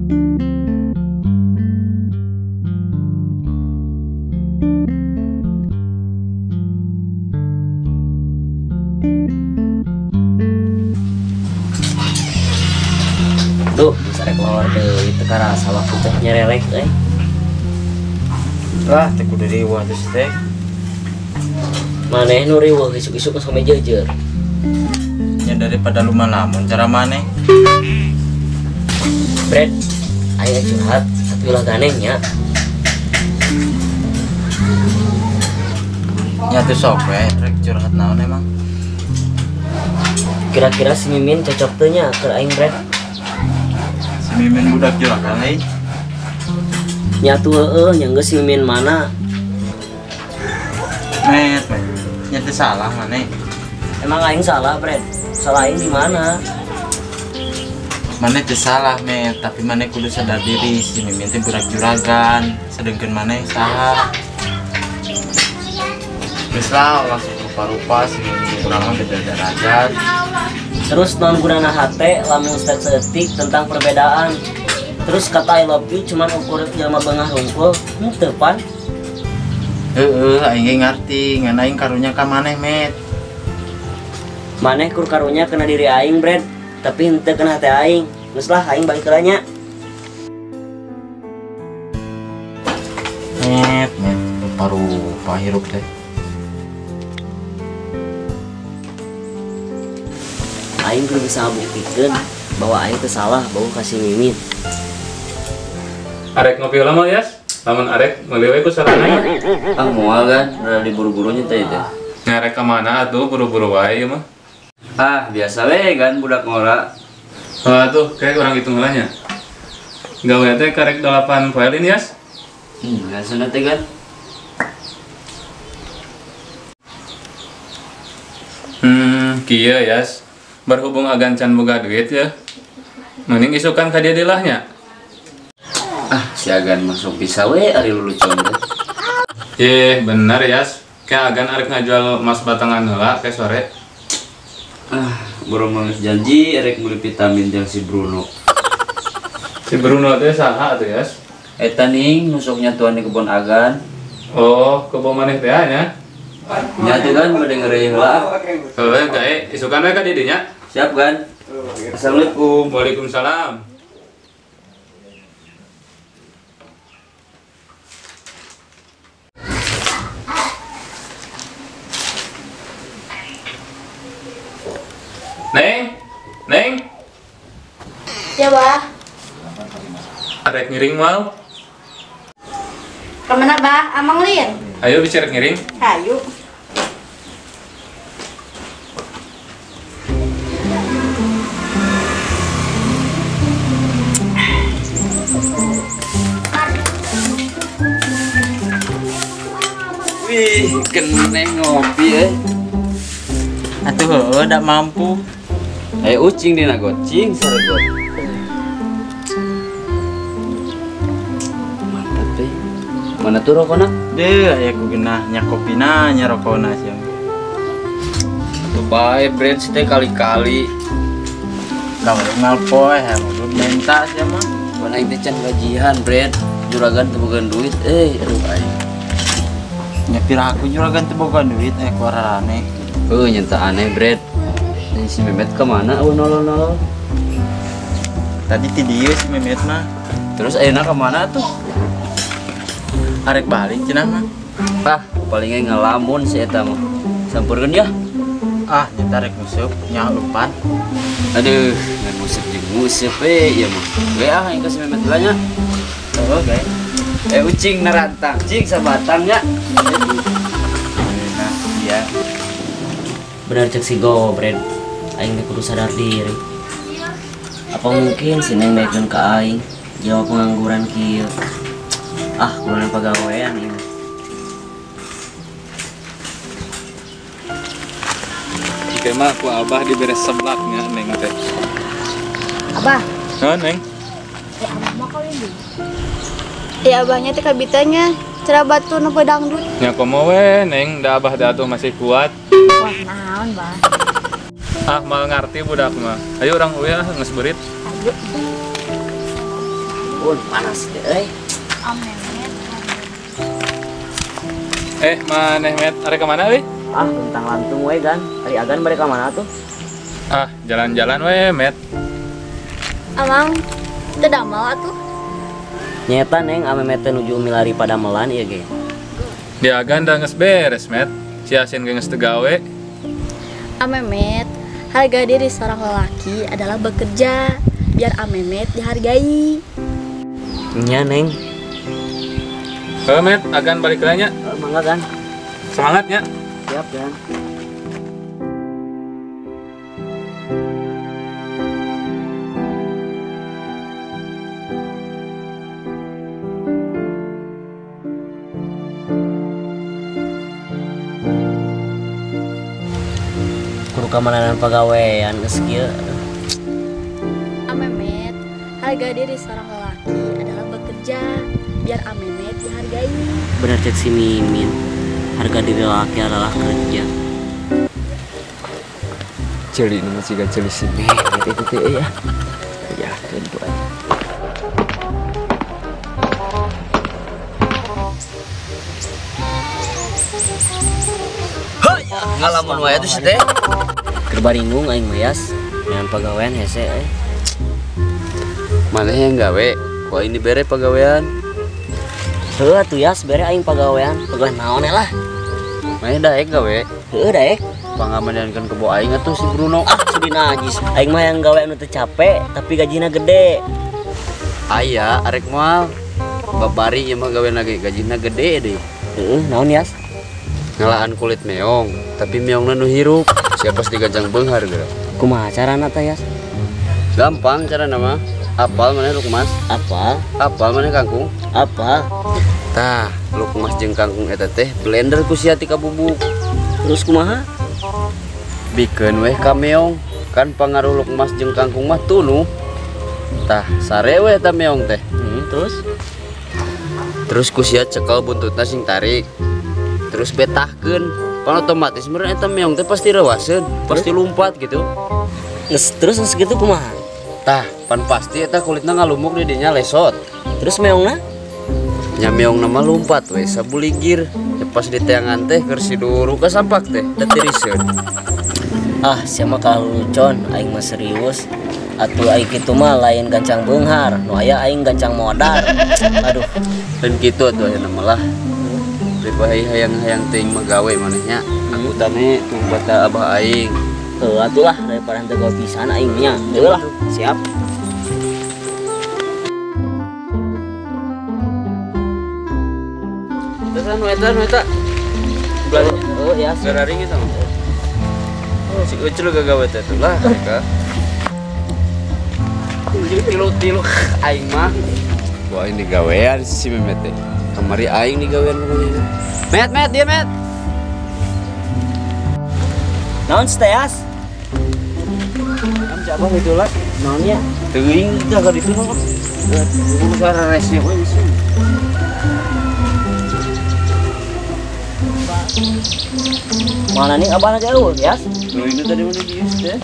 Tuh, bisa keluar deh itu karena sawah pucuk nyerelek Lah, teh kudu riwah terus teh. Maneh nu riweuh isuk-isuk sampe jejer. Ya daripada lu malamun cara maneh. Bret, aya curhat tapi ulah ganengnya. Nya teh sok we rek curhat naon emang. Kira-kira si Mimin cocok teu nya keur aing Bret? Si Mimin budak juragan euy. Nyatu heueuh nya geus si Mimin mana? Met. Nya teh salah maneh. Emang aing salah Bret? Salah aing di mana? Maneh teh salah met, tapi maneh kudu sadar diri si Mimin teh budak juragan, sedengkeun maneh saha. Geus lah langsung rupa-rupa si Mimin urang mah beda derajat. Terus non gunana hate lamun statistik tentang perbedaan. Terus kata I love you cuman ukur jelema beungah hungkul, henteu pan. Aing ge ngarti, ngan aing karunya ka maneh met. Maneh kur karunya kena diri aing Bret, tapi henteu kena hate aing. Geus lah aing balik heula nya. Met, rupa-rupa hirup teh. Aing belum bisa buktikan bahwa aing teh salah bahwa kasih Mimin. Arek ngopi heula mah Yas. Lamun arek meuli we ku sarana. Ah moal kan, rada diburu-burunya teh itu. Ngarek ka mana atuh buru-buru wae ieu mah. Ah, biasa we kan budak ngora. Tuh kayak orang hitung heula nya. Gawe teh karek 8 poelin Yas. Biasana teh kan. Kieu Yas. Berhubung agan can boga duit ya. Mending isukan ka dia dilahnya. Ah, si agan masuk bisa we ari lulucon teh. Bener Yas. Kayak agan arek ngajual emas batangan heula ke sore. Ah, boro mangis janji erek meuli vitamin jeung si Bruno. Si Bruno teh saha atuh Yas? Eta ning nusuknya tuan di kebun agan. Oh, kebo maneh teh nya. Nya teh kan bade ngeureuyeuh heula. Heuh, gae isukan we ka di dinya. Siap kan? Assalamualaikum. Waalaikumsalam. Neng. Ya, Bah. Arek ngiring mal. Kemana, Bah? Amang Lin? Ayo bicara ngiring. Ayo. Wih, keneng ngopi Atuh heueuh da mampu. ucing dina gocing saregot. Mantap teh. Mana tuh rokona? Deuh aya ku geunah nya kopina nya rokona sia. Atuh bae brand teh kali-kali. Gawe ngalpoe belum minta sia mah. Mun aing teh can gajian, brand. Juragan teu boga duit, aduh aing. Nya pira aku juragan teu boga duit aya ku rarane. Nyata aneh, brand. Si Memet kemana? Nolol-nolol. Tadi ti dieu si Memet mah. Terus ayeuna kemana tuh? Arek balik cenah mah. Ah, palingnya ngelamun si eta mah. Sampurkeun ya. Ah, nyata rek musup nya lupan. Aduh, ngan musik jeung musik ieu mah. We aing ka si Memet heula nya. Heuh gae. Ucing narantang, cing sabatang nya. Nah, iya. Benar cek si Go, Bred. Aing teh kudu sadar diri. Apa mungkin si Neng baikkeun ka aing? Jawab pengangguran kieu. Ah, kudu pagawean ieu. Jika mah ku abah diberes seblaknya Neng teh. Abah. Naon Neng? Ya, Abah mah kau ini. Ya, Abahnya teh kabitanya cara batu nu pedangdut. Nya komo we Neng, da abah da atuh masih kuat. Wah, naon, Bah? Ah, mal ngarti budak mah. Ayo urang we geus beurit. Ayo. Pun panas deh. Amemet. Maneh met, are kemana we? Ah, tentang lantung we kan. Hari agan mereka mana tuh? Ah, jalan-jalan we met. Amang, tidak mau atuh. Nyeta neng Amemet teh nuju milari pada melan ieu ge. Dia ganda geus beres met. Si Asin ge geus teu gawe. Amemet, harga diri seorang lelaki adalah bekerja biar Amemet dihargai. Nya neng. Met, agan balik nya. Mangga kan. Semangatnya. Siap kan. Kudu kamananan pagawean geus kieu. Amemet, harga diri seorang lelaki adalah bekerja biar Amemet dihargai. Benar cek si Mimin. Harga diri laki adalah kerja. Celi nu masih gak celi sini. Itu teh ya. Ya, tentu aja. Ngalamun wae tuh teh. Keur baringgung aing mayas dengan pagawean hese Mana yang gawe? Kok ini bere pagawean? Heuh atuh yas bere aing pagawean. Pagawean naon lah. Mana daek gawe? Heuh daek. Pangamandankeun kebo aing atuh si Bruno. Ah, sudi najis. Aing mah yang gawe anu teu capek tapi gajina gede. Aya arek moal. Babari ieu mah gawe lagi gajina gede deh. Heuh, naon yas? Ngalaan kulit meong, tapi meongna nu hirup. Siapa digancang beunghar geura. Kumaha carana teh yas? Gampang cara nama. Apal mana Lukmas? Apa? Apal mana kangkung? Apa? Tah, Lukmas jeung kangkung eta teh blender ku sia ti kabubuk. Terus kumaha? Bikeun weh ka meong. Kan pangaruh Lukmas jeung kangkung mah tunu. Tah, sare weh eta meong teh. Terus? Terus ku sia cekel buntutna sing tarik. Terus betahkeun. Pan otomatis meureun eta meong teh pasti rewaseun, pasti lompat gitu. Terus segitu kumaha? Tah, pan pasti eta kulitna ngalumuk di dinya lesot. Terus meongna? Nya meongna mah lompat we sabuligir. Pas di teangan teh keur siduru ka sampak teh, da tiriseun. Ah, sia mah kalucon, aing mah serius. Atuh aing kitu mah lain gancang beunghar, nu aya aing gancang modar. Aduh, Dan kitu atuh ayeuna mah lah. Beuh hayang-hayang teuing mah gawe manehnya. Aku tane tumbata abah aing. heuh atuh lah daripada henteu gawe pisan aing nya. Heuh lah, siap. Terus nu eta. Belah Oh ya, gararing eta mah. Si Ucul gagawe teh tuh lah mereka. Tilu aing mah. Wah ini gawean si Memet teh. Kamari aing di gawean pokoknya. Met dia Met. naon teh yas? Am siapa itu lah? Naonnya? Teuing jaga di sana mah. Kudu saresnya we di sini. Mana nih abah jauh yas? Teuing tadi mana di teh.